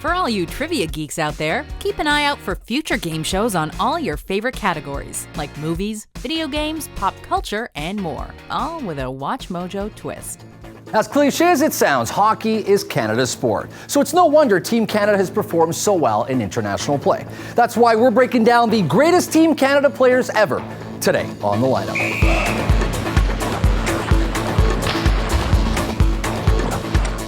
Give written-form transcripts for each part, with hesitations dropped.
For all you trivia geeks out there, keep an eye out for future game shows on all your favorite categories, like movies, video games, pop culture, and more, all with a WatchMojo twist. As cliche as it sounds, hockey is Canada's sport. So it's no wonder Team Canada has performed so well in international play. That's why we're breaking down the greatest Team Canada players ever today on The Lineup.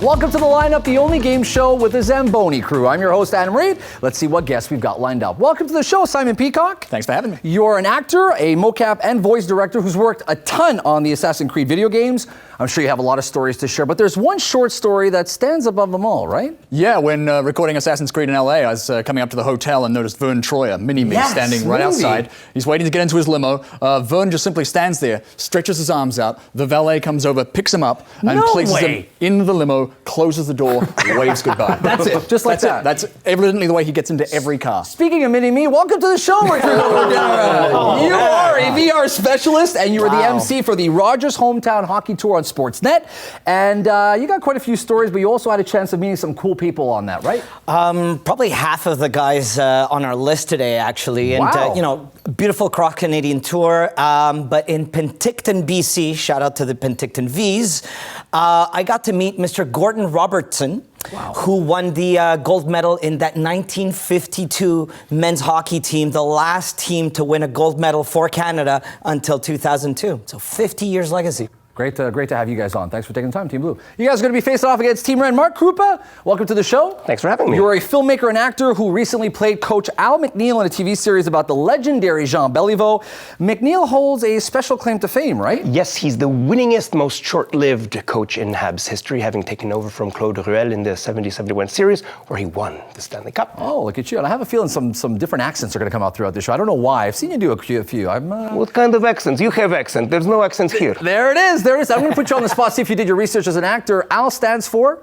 Welcome to The Lineup, the only game show with the Zamboni crew. I'm your host, Adam Reid. Let's see what guests we've got lined up. Welcome to the show, Simon Peacock. Thanks for having me. You're an actor, a mocap and voice director who's worked a ton on the Assassin's Creed video games. I'm sure you have a lot of stories to share, but there's one short story that stands above them all, right? Yeah, when recording Assassin's Creed in LA, I was coming up to the hotel and noticed Vern Troyer, mini-me, standing right outside. He's waiting to get into his limo. Vern just simply stands there, stretches his arms out. The valet comes over, picks him up, and places him in the limo, closes the door, waves goodbye. That's it, just like that. That's evidently the way he gets into every car. Speaking of mini-me, welcome to the show, Rodrigo. You are a VR specialist, and you are the MC for the Rogers Hometown Hockey Tour on Sportsnet. And you got quite a few stories, but you also had a chance of meeting some cool people on that, right? Probably half of the guys on our list today, actually. And, beautiful cross-Canadian tour. But in Penticton, BC, shout out to the Penticton Vs, I got to meet Mr. Gordon Robertson, who won the gold medal in that 1952 men's hockey team, the last team to win a gold medal for Canada until 2002. So 50 years legacy. Great to have you guys on. Thanks for taking the time, Team Blue. You guys are going to be facing off against Team Red. Mark Krupa, welcome to the show. Thanks for having me. You're a filmmaker and actor who recently played Coach Al McNeil in a TV series about the legendary Jean Beliveau. McNeil holds a special claim to fame, right? Yes, he's the winningest, most short-lived coach in Habs history, having taken over from Claude Ruel in the 70-71 series, where he won the Stanley Cup. Oh, look at you. And I have a feeling some different accents are going to come out throughout the show. I don't know why. I've seen you do a few. What kind of accents? You have accent. There's no accents here. There it is. I'm going to put you on the spot, see if you did your research as an actor. Al stands for?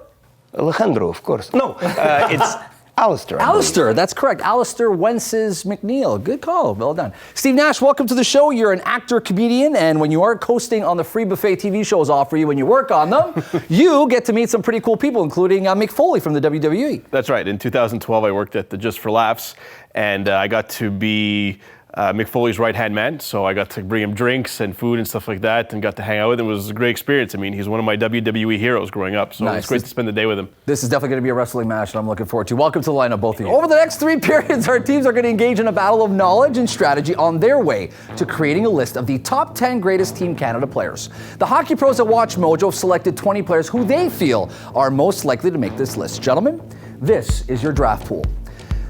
Alejandro, of course. No, it's Alistair. Alistair, that's correct. Alistair Wences McNeil. Good call. Well done. Steve Nash, welcome to the show. You're an actor, comedian, and when you aren't coasting on the free buffet TV shows offer you when you work on them, you get to meet some pretty cool people, including Mick Foley from the WWE. That's right. In 2012, I worked at the Just for Laughs, and I got to be Mick Foley's right-hand man, so I got to bring him drinks and food and stuff like that, and got to hang out with him. It was a great experience. I mean, he's one of my WWE heroes growing up, so It's great to spend the day with him. This is definitely going to be a wrestling match, and I'm looking forward to. Welcome to the lineup, both of you. Over the next 3 periods, our teams are going to engage in a battle of knowledge and strategy on their way to creating a list of the top 10 greatest Team Canada players. The hockey pros at WatchMojo have selected 20 players who they feel are most likely to make this list. Gentlemen, this is your draft pool.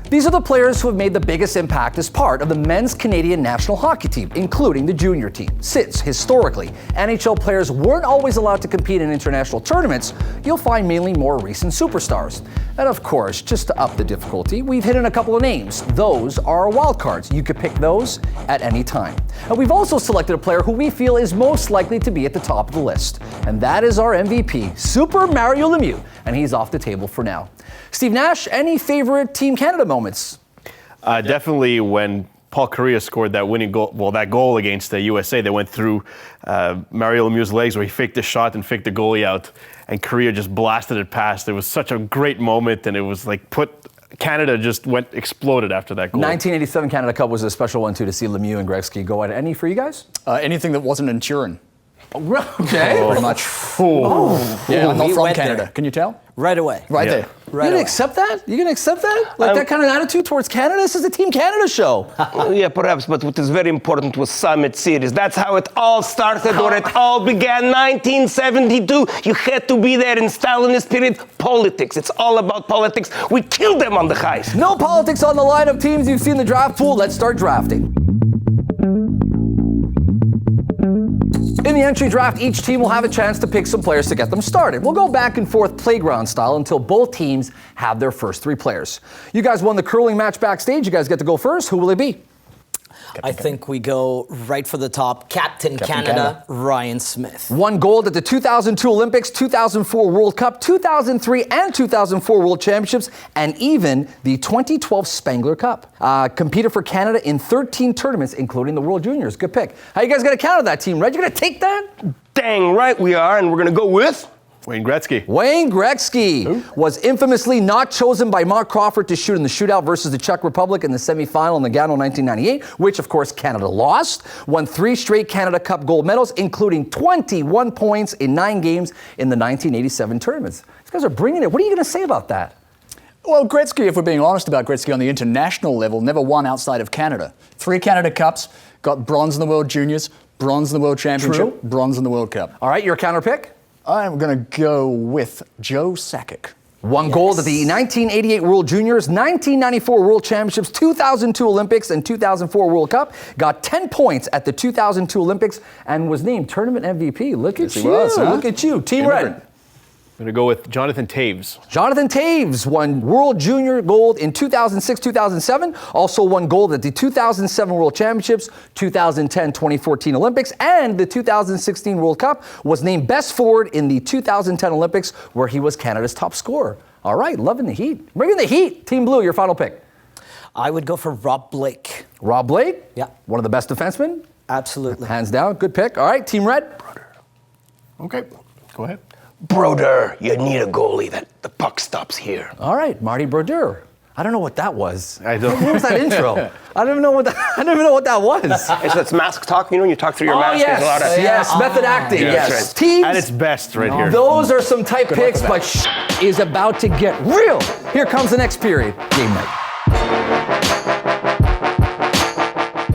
These are the players who have made the biggest impact as part of the men's Canadian national hockey team, including the junior team. Since, historically, NHL players weren't always allowed to compete in international tournaments, you'll find mainly more recent superstars. And of course, just to up the difficulty, we've hidden a couple of names. Those are our wildcards. You could pick those at any time. And we've also selected a player who we feel is most likely to be at the top of the list. And that is our MVP, Super Mario Lemieux. And he's off the table for now. Steve Nash, any favorite Team Canada moments? Definitely when Paul Kariya scored that winning goal, that goal against the USA that went through Mario Lemieux's legs, where he faked the shot and faked the goalie out, and Kariya just blasted it past. It was such a great moment, and it was like Canada just exploded after that goal. 1987 Canada Cup was a special one too, to see Lemieux and Gretzky go at. Any for you guys? Anything that wasn't in Turin. Okay. Pretty much. Yeah, I'm not from Canada. Can you tell? Right away. Right there. You're going to accept that? You're going to accept that? Like that kind of attitude towards Canada? This is a Team Canada show. Yeah, perhaps, but what is very important was Summit Series. That's how it all started, or it all began. 1972. You had to be there in Stalinist period. Politics. It's all about politics. We killed them on the highs. No politics on the lineup, teams. You've seen the draft pool. Let's start drafting. In the entry draft, each team will have a chance to pick some players to get them started. We'll go back and forth playground style until both teams have their first 3 players. You guys won the curling match backstage. You guys get to go first. Who will it be? I think we go right for the top. Captain Canada, Ryan Smith. Won gold at the 2002 Olympics, 2004 World Cup, 2003 and 2004 World Championships, and even the 2012 Spengler Cup. Competed for Canada in 13 tournaments, including the World Juniors. Good pick. How you guys going to counter that team, Red? You going to take that? Dang right we are, and we're going to go with Wayne Gretzky. Wayne Gretzky was infamously not chosen by Mark Crawford to shoot in the shootout versus the Czech Republic in the semifinal in Nagano 1998, which of course Canada lost. Won 3 straight Canada Cup gold medals, including 21 points in 9 games in the 1987 tournaments. These guys are bringing it. What are you going to say about that? Well, Gretzky, if we're being honest about Gretzky on the international level, never won outside of Canada. 3 Canada Cups, got bronze in the World Juniors, bronze in the World Championship, bronze in the World Cup. All right, your counter pick? I'm going to go with Joe Sakic. Won gold at the 1988 World Juniors, 1994 World Championships, 2002 Olympics, and 2004 World Cup. Got 10 points at the 2002 Olympics and was named tournament MVP. Look at you. Look at you. Team Red. I'm going to go with Jonathan Toews. Jonathan Toews won World Junior gold in 2006-2007. Also won gold at the 2007 World Championships, 2010-2014 Olympics, and the 2016 World Cup. Was named best forward in the 2010 Olympics, where he was Canada's top scorer. All right, loving the heat. Bringing the heat. Team Blue, your final pick. I would go for Rob Blake. Rob Blake? Yeah. One of the best defensemen? Absolutely. Hands down. Good pick. All right, Team Red. Okay, go ahead. Broder, you need a goalie that the puck stops here. All right, Marty Brodeur. I don't know what that was. I don't. What was that intro? I don't even know what that was. It's mask talk, you know, when you talk through your mask. Yes, There's a lot of yes, method acting. Yeah, yes, that's right. teams. At its best, right here. Those are some tight picks, but is about to get real. Here comes the next period. Game night.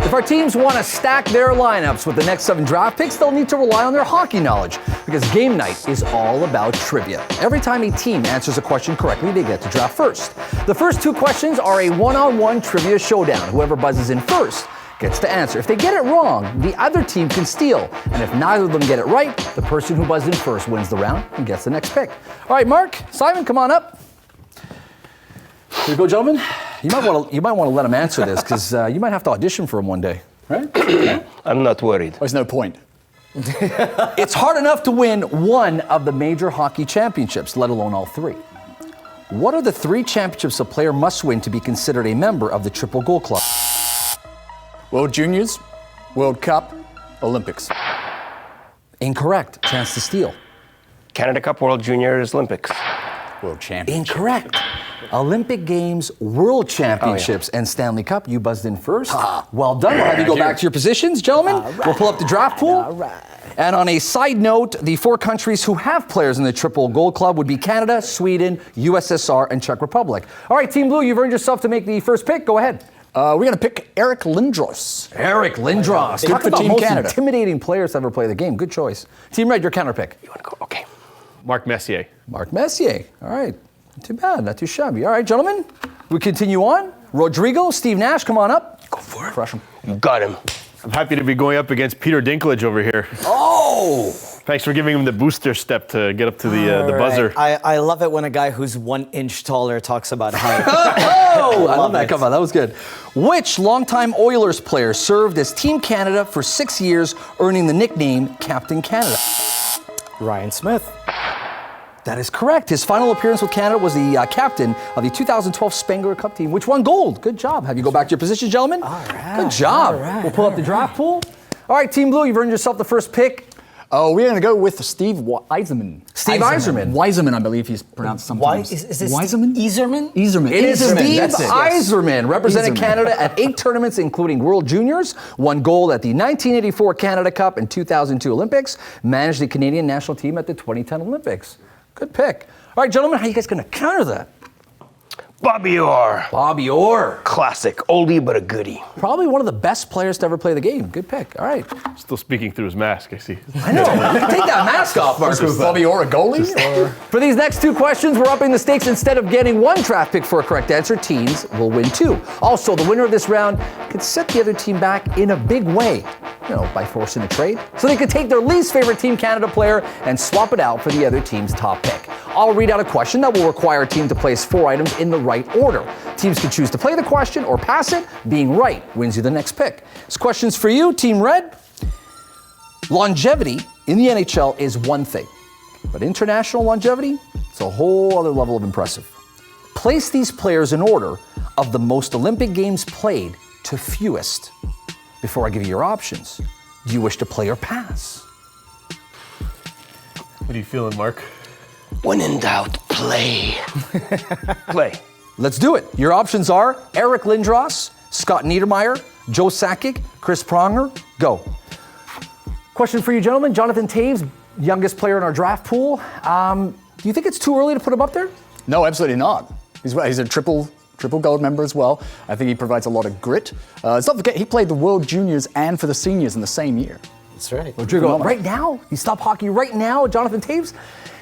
If our teams want to stack their lineups with the next 7 draft picks, they'll need to rely on their hockey knowledge, because game night is all about trivia. Every time a team answers a question correctly, they get to draft first. The first 2 questions are a one-on-one trivia showdown. Whoever buzzes in first gets to answer. If they get it wrong, the other team can steal. And if neither of them get it right, the person who buzzed in first wins the round and gets the next pick. All right, Mark, Simon, come on up. Here you go, gentlemen. You might want to let him answer this, because you might have to audition for him one day, right? I'm not worried. There's no point. It's hard enough to win one of the major hockey championships, let alone all 3. What are the 3 championships a player must win to be considered a member of the Triple Gold Club? World Juniors, World Cup, Olympics. Incorrect. Chance to steal. Canada Cup, World Juniors, Olympics. World Championship. Incorrect. Olympic Games, World Championships, and Stanley Cup. You buzzed in first. Well done. We'll have you go back to your positions, gentlemen. We'll pull up the draft pool. All right. And on a side note, the 4 countries who have players in the Triple Gold Club would be Canada, Sweden, USSR, and Czech Republic. All right, Team Blue, you've earned yourself to make the first pick. Go ahead. We're going to pick Eric Lindros. Eric Lindros. Good Talk for about Team most Canada. intimidating players to ever play the game. Good choice. Team Red, your counter pick. You want to go? Okay. Mark Messier. Mark Messier. All right. Not too bad. Not too shabby. All right, gentlemen. We continue on. Rodrigo, Steve Nash, come on up. Go for it. Crush him. You got him. I'm happy to be going up against Peter Dinklage over here. Oh! Thanks for giving him the booster step to get up to the buzzer. I love it when a guy who's 1 inch taller talks about height. Oh! I love that. Come on, that was good. Which longtime Oilers player served as Team Canada for 6 years, earning the nickname Captain Canada? Ryan Smith. That is correct. His final appearance with Canada was the captain of the 2012 Spengler Cup team, which won gold. Good job. Have you go back to your position, gentlemen? All right. Good job. All right. We'll pull up the draft pool. All right, Team Blue, you've earned yourself the first pick. Oh, we're going to go with Steve Yzerman. Steve Yzerman. Yzerman, I believe he's pronounced sometimes. Is this Yzerman? Iserman? Yzerman. It is Yzerman, Steve that's it. Yzerman, represented Yzerman. Canada at 8 tournaments, including World Juniors, won gold at the 1984 Canada Cup and 2002 Olympics, managed the Canadian national team at the 2010 Olympics. Good pick. All right, gentlemen, how are you guys going to counter that? Bobby Orr. Bobby Orr. Classic. Oldie but a goodie. Probably one of the best players to ever play the game. Good pick. All right. Still speaking through his mask, I see. I know. Take that mask off, Mark. Bobby Orr a goalie? Or? For these next 2 questions, we're upping the stakes. Instead of getting 1 draft pick for a correct answer, teams will win 2. Also, the winner of this round could set the other team back in a big way, by forcing a trade. So they could take their least favorite Team Canada player and swap it out for the other team's top pick. I'll read out a question that will require a team to place 4 items in the right order. Teams can choose to play the question or pass it. Being right wins you the next pick. This question's for you, Team Red. Longevity in the NHL is one thing, but international longevity, it's a whole other level of impressive. Place these players in order of the most Olympic Games played to fewest. Before I give you your options, do you wish to play or pass? What are you feeling, Mark? When in doubt, play. Play. Let's do it. Your options are Eric Lindros, Scott Niedermayer, Joe Sakic, Chris Pronger. Go. Question for you, gentlemen. Jonathan Toews, youngest player in our draft pool. Do you think it's too early to put him up there? No, absolutely not. He's a triple gold member as well. I think he provides a lot of grit. Let's not forget, he played the World Juniors and for the seniors in the same year. That's right. Rodrigo, right now, you stop hockey right now, Jonathan Toews.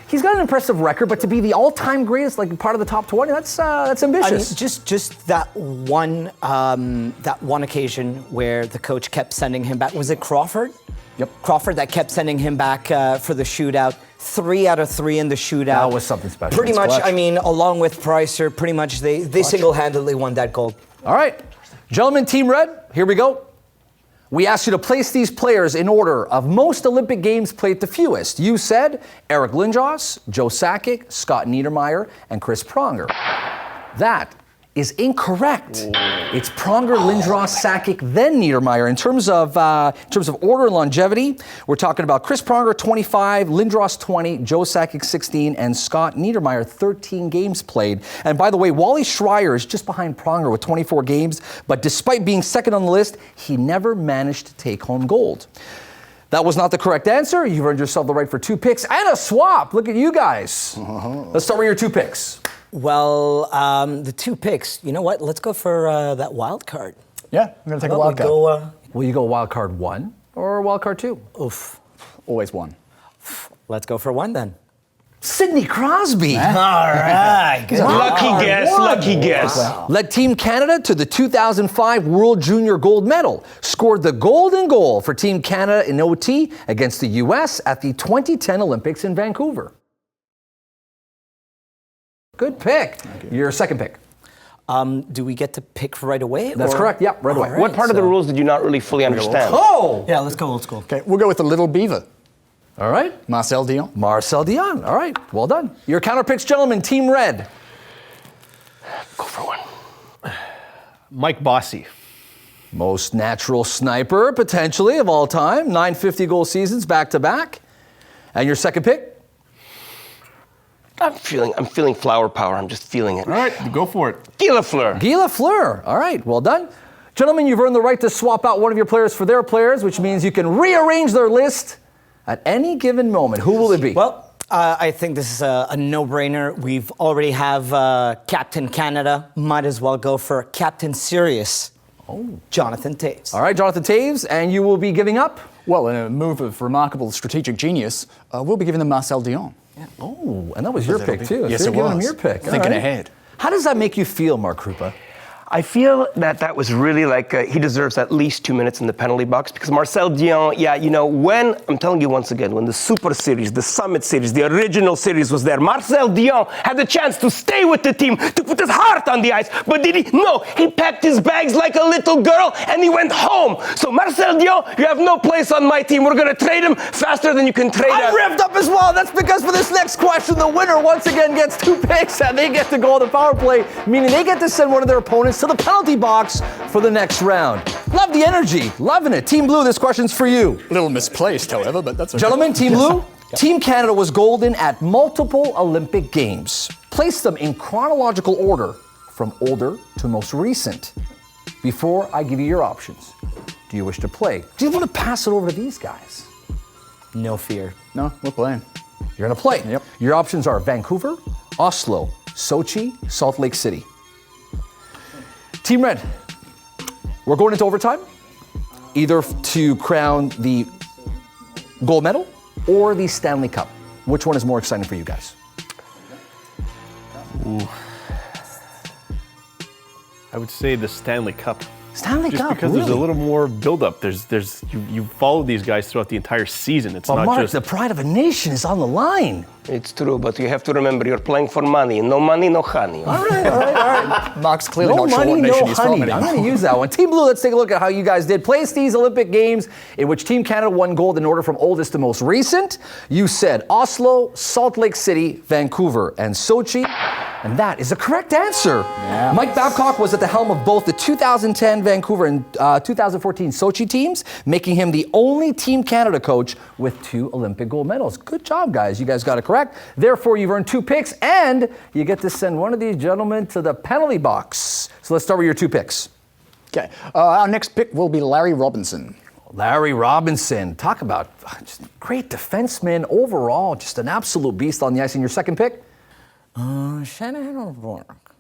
He's got an impressive record, but to be the all-time greatest, like part of the top 20, that's ambitious. I mean, just that one occasion where the coach kept sending him back. Was it Crawford? Yep. Crawford that kept sending him back for the shootout. 3 out of 3 in the shootout. That was something special. Pretty much, clutch. I mean, along with Pricer, pretty much they single-handedly won that gold. All right. Gentlemen, Team Red, here we go. We asked you to place these players in order of most Olympic Games played the fewest. You said Eric Lindros, Joe Sakic, Scott Niedermayer, and Chris Pronger. That is incorrect. It's Pronger, Lindros, Sakic, then Niedermayer. In terms of order and longevity, we're talking about Chris Pronger 25, Lindros 20, Joe Sakic 16, and Scott Niedermayer 13 games played. And by the way, Wally Schreier is just behind Pronger with 24 games, but despite being second on the list, he never managed to take home gold. That was not the correct answer. You've earned yourself the right for 2 picks and a swap. Look at you guys. Let's start with your 2 picks. Well, the 2 picks, you know what? Let's go for that wild card. Yeah, I'm going to take a wild card. Will you go wild card 1 or wild card 2? Oof. Always 1. Let's go for 1 then. Sidney Crosby. All right. Good. Lucky guess. Wow. Led Team Canada to the 2005 World Junior Gold Medal. Scored the golden goal for Team Canada in OT against the U.S. at the 2010 Olympics in Vancouver. Good pick. Your second pick. Do we get to pick right away? That's correct. Yeah, right away. Right, What part of the rules did you not really fully understand? Oh! Yeah, let's go old school. Okay, we'll go with the little beaver. All right. Marcel Dion. Marcel Dion. All right. Well done. Your counter picks, gentlemen. Team Red. Go for 1. Mike Bossy. Most natural sniper, potentially, of all time. 950 goal seasons back to back. And your second pick? I'm feeling flower power. I'm just feeling it. All right, go for it. Guy Lafleur. Guy Lafleur. All right, well done. Gentlemen, you've earned the right to swap out one of your players for their players, which means you can rearrange their list at any given moment. Who will it be? Well, I think this is a no-brainer. We've already have Captain Canada. Might as well go for Captain Serious. Oh, Jonathan Toews. All right, Jonathan Toews, and you will be giving up? Well, in a move of remarkable strategic genius, we'll be giving them Marcel Dion. Yeah. Oh, and that was your pick, too. Yes, so it you're was. giving him your pick. Thinking ahead. How does that make you feel, Mark Krupa? I feel that was really like he deserves at least 2 minutes in the penalty box because Marcel Dion, when, I'm telling you once again, when the Super Series, the Summit Series, the original series was there, Marcel Dion had the chance to stay with the team, to put his heart on the ice, but did he? No, he packed his bags like a little girl and he went home. So Marcel Dion, you have no place on my team. We're going to trade him faster than you can trade him. I'm revved up as well. That's because for this next question, the winner once again gets 2 picks and they get to go on the power play, meaning they get to send one of their opponents to the penalty box for the next round. Love the energy. Loving it. Team Blue, this question's for you. A little misplaced, however, but that's okay. Gentlemen, Team Blue, Team Canada was golden at multiple Olympic Games. Place them in chronological order from older to most recent. Before I give you your options, do you wish to play? Do you want to pass it over to these guys? No fear. No, we're playing. You're going to play. Yep. Your options are Vancouver, Oslo, Sochi, Salt Lake City. Team Red, we're going into overtime, either to crown the gold medal or the Stanley Cup. Which one is more exciting for you guys? Ooh. I would say the Stanley Cup. Stanley Just Cup, because really? there's a little more build-up. You follow these guys throughout the entire season. It's But not Mark, just the pride of a nation is on the line. It's true, but you have to remember you're playing for money. No money, no honey. All right. Mark's clearly No not sure money, what no nation he's from honey. anymore. I'm going to use that one. Team Blue, let's take a look at how you guys did. Place these Olympic Games in which Team Canada won gold in order from oldest to most recent. You said Oslo, Salt Lake City, Vancouver, and Sochi. And that is a correct answer. Yeah. Mike Babcock was at the helm of both the 2010 Vancouver and 2014 Sochi teams, making him the only Team Canada coach with 2 Olympic gold medals. Good job, guys. You guys got it correct. correct. Therefore, you've earned 2 picks, and you get to send one of these gentlemen to the penalty box. So let's start with your 2 picks. Okay. Our next pick will be Larry Robinson. Larry Robinson. Talk about just great defenseman overall. Just an absolute beast on the ice. And your second pick? Shanahan or Bork?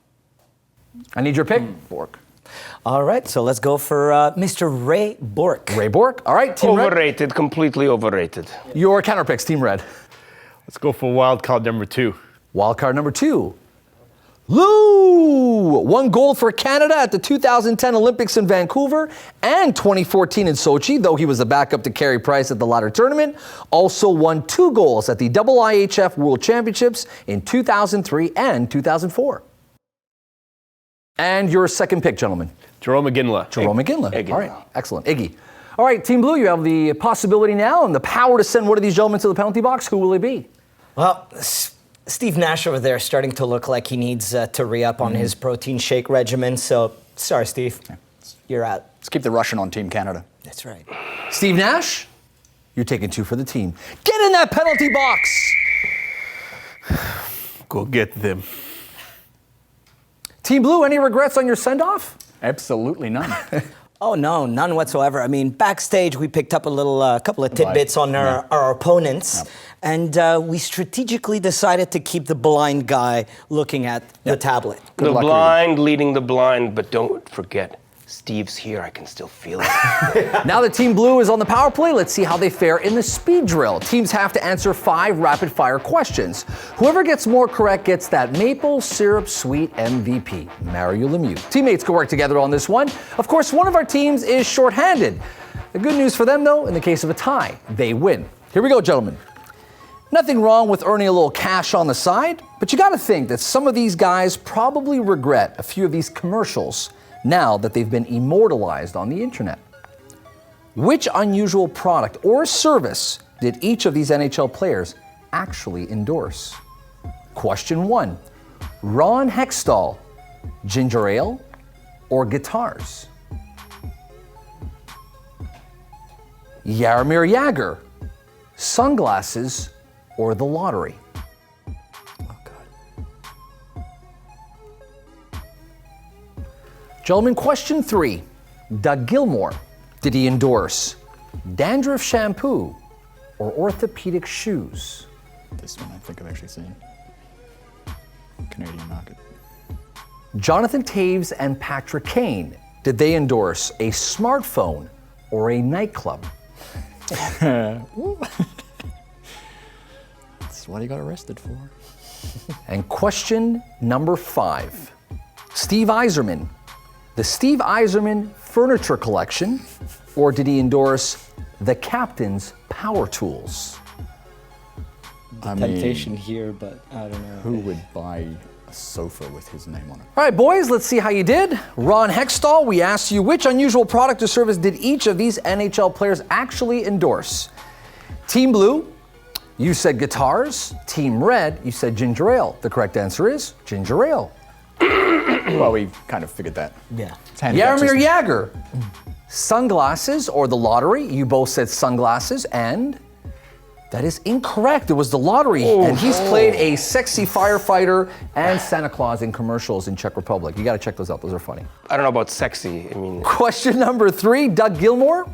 I need your pick. Bork. All right, so let's go for Mr. Ray Bork. Ray Bork. All right, Team Red. Overrated, completely overrated. Your counter picks, Team Red. Let's go for wild card number 2. Wild card number 2. Lou! 1 gold for Canada at the 2010 Olympics in Vancouver and 2014 in Sochi, though he was a backup to Carey Price at the latter tournament. Also won 2 goals at the IIHF World Championships in 2003 and 2004. And your second pick, gentlemen. Jerome McGinley. Jerome McGinley. Iggy. All right, excellent. Iggy. All right, Team Blue, you have the possibility now and the power to send one of these gentlemen to the penalty box. Who will it be? Well, Steve Nash over there is starting to look like he needs to re-up on his protein shake regimen. So, sorry, Steve. You're out. Let's keep the Russian on Team Canada. That's right. Steve Nash, you're taking 2 for the team. Get in that penalty box! Go get them. Team Blue, any regrets on your send-off? Absolutely none. Oh, no, none whatsoever. I mean, backstage, we picked up a couple of tidbits on our opponents, and we strategically decided to keep the blind guy looking at the tablet. The blind leading the blind, but don't forget, Steve's here. I can still feel it. Now that Team Blue is on the power play, let's see how they fare in the speed drill. Teams have to answer 5 rapid-fire questions. Whoever gets more correct gets that maple syrup sweet MVP, Mario Lemieux. Teammates can work together on this one. Of course, one of our teams is shorthanded. The good news for them, though, in the case of a tie, they win. Here we go, gentlemen. Nothing wrong with earning a little cash on the side, but you got to think that some of these guys probably regret a few of these commercials now that they've been immortalized on the internet. Which unusual product or service did each of these NHL players actually endorse? Question 1, Ron Hextall, ginger ale or guitars? Jaromir Jagr, sunglasses or the lottery? Gentlemen, question 3. Doug Gilmour, did he endorse dandruff shampoo or orthopedic shoes? This one I think I've actually seen. Canadian market. Jonathan Toews and Patrick Kane, did they endorse a smartphone or a nightclub? That's what he got arrested for. And question number 5. Steve Yzerman, the Steve Yzerman Furniture Collection, or did he endorse the Captain's Power Tools? Temptation here, but I don't know. Who would buy a sofa with his name on it? All right, boys, let's see how you did. Ron Hextall, we asked you which unusual product or service did each of these NHL players actually endorse? Team Blue, you said guitars. Team Red, you said ginger ale. The correct answer is ginger ale. Well, we kind of figured that. Yeah. Jaromir Jagr, sunglasses or the lottery. You both said sunglasses, and that is incorrect. It was the lottery, and he's played a sexy firefighter and Santa Claus in commercials in Czech Republic. You got to check those out. Those are funny. I don't know about sexy. I mean, Question number 3, Doug Gilmour.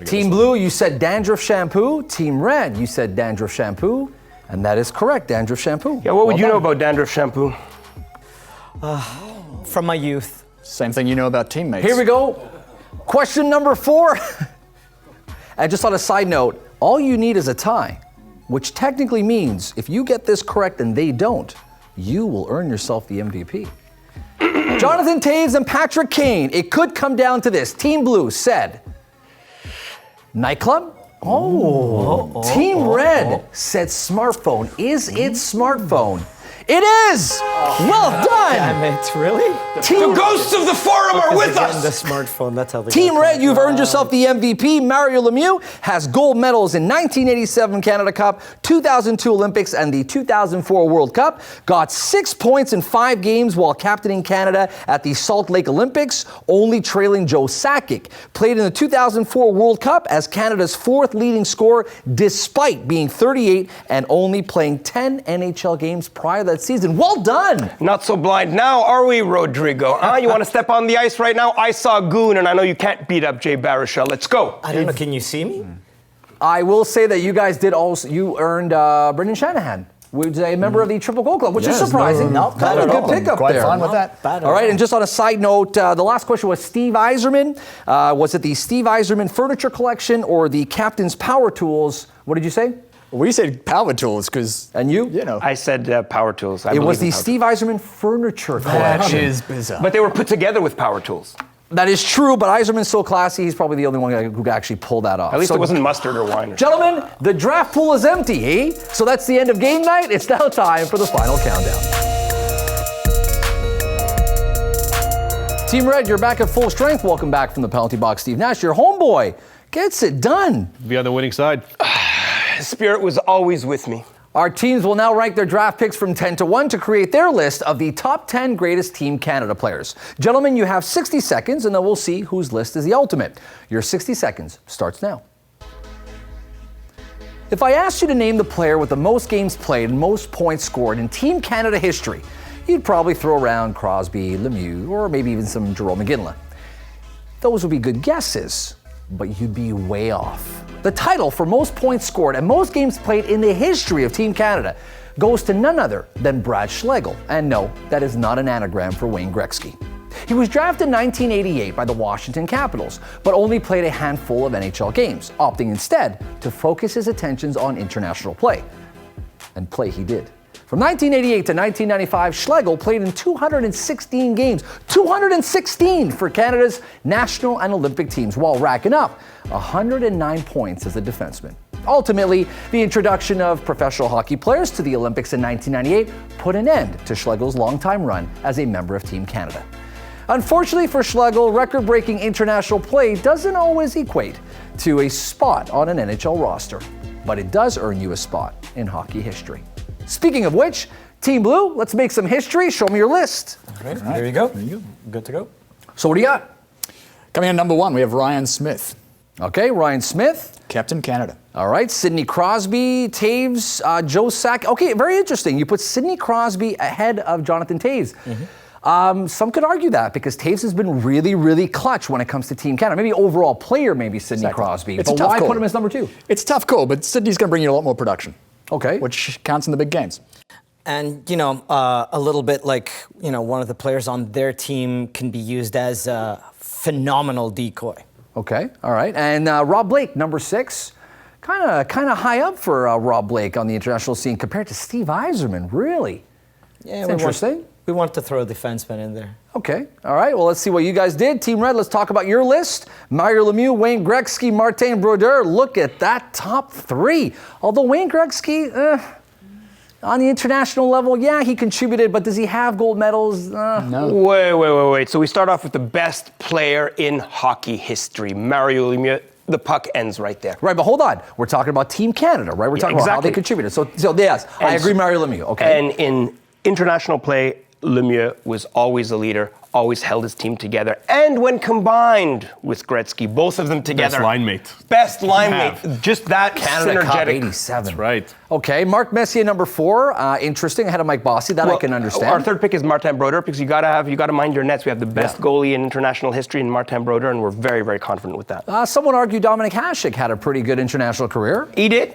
Team Blue, you said dandruff shampoo. Team Red, you said dandruff shampoo, and that is correct, dandruff shampoo. yeah, what would you know about dandruff shampoo? From my youth. Same thing you know about teammates. Here we go. Question number 4. And just on a side note, all you need is a tie, which technically means if you get this correct and they don't, you will earn yourself the MVP. Jonathan Toews and Patrick Kane, it could come down to this. Team Blue said nightclub. Team Red said smartphone. Is it smartphone? It is! Well done! Damn it, really? The ghosts of the forum are with Again, the us! smartphone, that's how they Team go. Red, you've earned yourself the MVP. Mario Lemieux has gold medals in 1987 Canada Cup, 2002 Olympics, and the 2004 World Cup. Got 6 points in 5 games while captaining Canada at the Salt Lake Olympics, only trailing Joe Sakic. Played in the 2004 World Cup as Canada's 4th leading scorer, despite being 38 and only playing 10 NHL games prior to that season. Well done! Not so blind now, are we, Rodrigo? You want to step on the ice right now? I saw Goon, and I know you can't beat up Jay Baruchel. Let's go. I don't know, can you see me? I will say that you guys did also, you earned Brendan Shanahan, who's a member of the Triple Gold Club, which is surprising. not Kind bad of a at good all. pickup Quite there. fine with that. Bad at All right, all. and just on a side note, the last question was Steve Yzerman. Was it the Steve Yzerman Furniture Collection or the Captain's Power Tools? What did you say? We said power tools because, And you? you know, I said power tools. It was the Steve Yzerman Furniture that Collection. is bizarre. But they were put together with power tools. That is true, but Yzerman's so classy, he's probably the only one who could actually pull that off. At least So, it wasn't mustard or wine. Gentlemen, the draft pool is empty, eh? So that's the end of game night. It's now time for the final countdown. Team Red, you're back at full strength. Welcome back from the penalty box. Steve Nash, your homeboy, gets it done. Be on the winning side. Spirit was always with me. Our teams will now rank their draft picks from 10 to 1 to create their list of the top 10 greatest Team Canada players. Gentlemen, you have 60 seconds, and then we'll see whose list is the ultimate. Your 60 seconds starts now. If I asked you to name the player with the most games played and most points scored in Team Canada history, you'd probably throw around Crosby, Lemieux, or maybe even some Jerome McGinley. Those would be good guesses, but you'd be way off. The title for most points scored and most games played in the history of Team Canada goes to none other than Brad Schlegel. And no, that is not an anagram for Wayne Gretzky. He was drafted in 1988 by the Washington Capitals, but only played a handful of NHL games, opting instead to focus his attentions on international play. And play he did. From 1988 to 1995, Schlegel played in 216 games, 216 for Canada's national and Olympic teams, while racking up 109 points as a defenseman. Ultimately, the introduction of professional hockey players to the Olympics in 1998 put an end to Schlegel's longtime run as a member of Team Canada. Unfortunately for Schlegel, record-breaking international play doesn't always equate to a spot on an NHL roster, but it does earn you a spot in hockey history. Speaking of which, Team Blue, let's make some history. Show me your list. All right, here you go. Good to go. So what do you got? coming in number 1, we have Ryan Smith, Okay, Ryan Smith. Captain Canada. All right, Sidney Crosby, Taves, Joe Sakic. Okay, very interesting. You put Sidney Crosby ahead of Jonathan Taves. Some could argue that because Taves has been really, really clutch when it comes to Team Canada. Maybe overall player, maybe Sidney Crosby. It's but a tough why call. put him as number 2? It's a tough call, but Sydney's going to bring you a lot more production, Okay. which counts in the big games. And, you know, a little bit like, you know, one of the players on their team can be used as a phenomenal decoy. Okay, all right. And Rob Blake, number 6. Kind of high up for Rob Blake on the international scene compared to Steve Yzerman, really? Yeah, It's interesting. We want to throw a defenseman in there. Okay, all right. Well, let's see what you guys did. Team Red, let's talk about your list. Mario Lemieux, Wayne Gretzky, Martin Brodeur. Look at that top 3. Although Wayne Gretzky, on the international level, yeah, he contributed, but does he have gold medals? No. Wait. So we start off with the best player in hockey history, Mario Lemieux. The puck ends right there. Right, but hold on. We're talking about Team Canada, right? We're talking about how they exactly. contributed. So yes, I agree, Mario Lemieux. Okay. And in international play, Lemieux was always a leader, always held his team together. And when combined with Gretzky, both of them together. Best line mate. Best line Have. mate. Just that Canada Cup synergetic. 87. That's right. Okay, Mark Messier, number 4. Interesting, ahead of Mike Bossy. That I can understand. Our third pick is Martin Brodeur because you gotta mind your nets. We have the best goalie in international history in Martin Brodeur, and we're very, very confident with that. Someone argued Dominic Hasek had a pretty good international career. He did,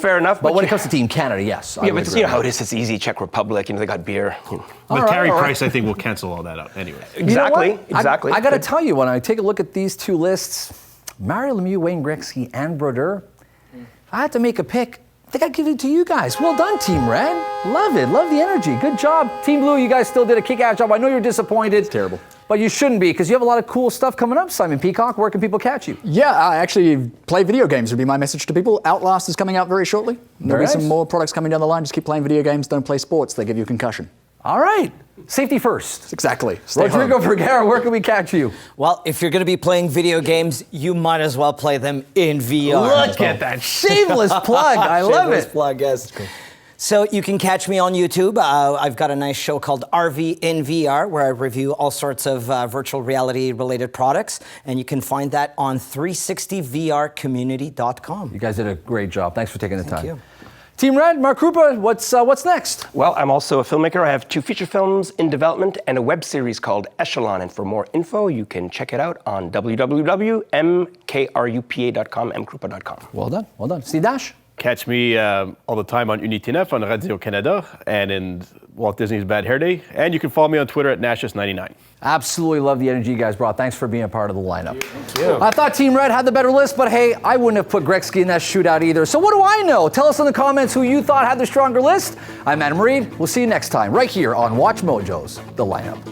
fair enough. But when it comes to Team Canada, yes. I yeah, would but agree you know on how that. it is. It's easy. Czech Republic, they got beer. But right, Carey all right. Price, I think, will cancel all that out anyway. Exactly. I got to tell you, when I take a look at these two lists, Mario Lemieux, Wayne Gretzky, and Brodeur, if I had to make a pick, I think I'd give it to you guys. Well done, Team Red. Love it. Love the energy. Good job. Team Blue, you guys still did a kick-ass job. I know you're disappointed. It's terrible. But you shouldn't be, because you have a lot of cool stuff coming up, Simon Peacock. Where can people catch you? Yeah, I actually play video games would be my message to people. Outlast is coming out very shortly. There'll be some more products coming down the line. Just keep playing video games. Don't play sports. They give you a concussion. All right. Safety first. Exactly. Stay Rodrigo home. Vergara, where can we catch you? Well, if you're going to be playing video games, you might as well play them in VR. Look at that shameless plug. I love Shameless it. plug, yes. So you can catch me on YouTube. I've got a nice show called RV in VR, where I review all sorts of virtual reality related products. And you can find that on 360vrcommunity.com. You guys did a great job. Thanks for taking the time. Thank you. Team Red, Mark Krupa, what's next? Well, I'm also a filmmaker. I have 2 feature films in development and a web series called Echelon. And for more info, you can check it out on www.mkrupa.com, mkrupa.com. Well done. Well done. Steve Nash? Catch me all the time on Unité 9 on Radio Canada and in Walt Disney's Bad Hair Day. And you can follow me on Twitter at Nashus99. Absolutely love the energy you guys brought. Thanks for being a part of the lineup. Thank you. I thought Team Red had the better list, but hey, I wouldn't have put Gretzky in that shootout either. So what do I know? Tell us in the comments who you thought had the stronger list. I'm Adam Reed. We'll see you next time right here on Watch Mojo's The Lineup.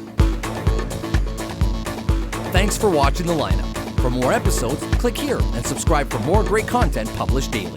Thanks for watching The Lineup. For more episodes, click here and subscribe for more great content published daily.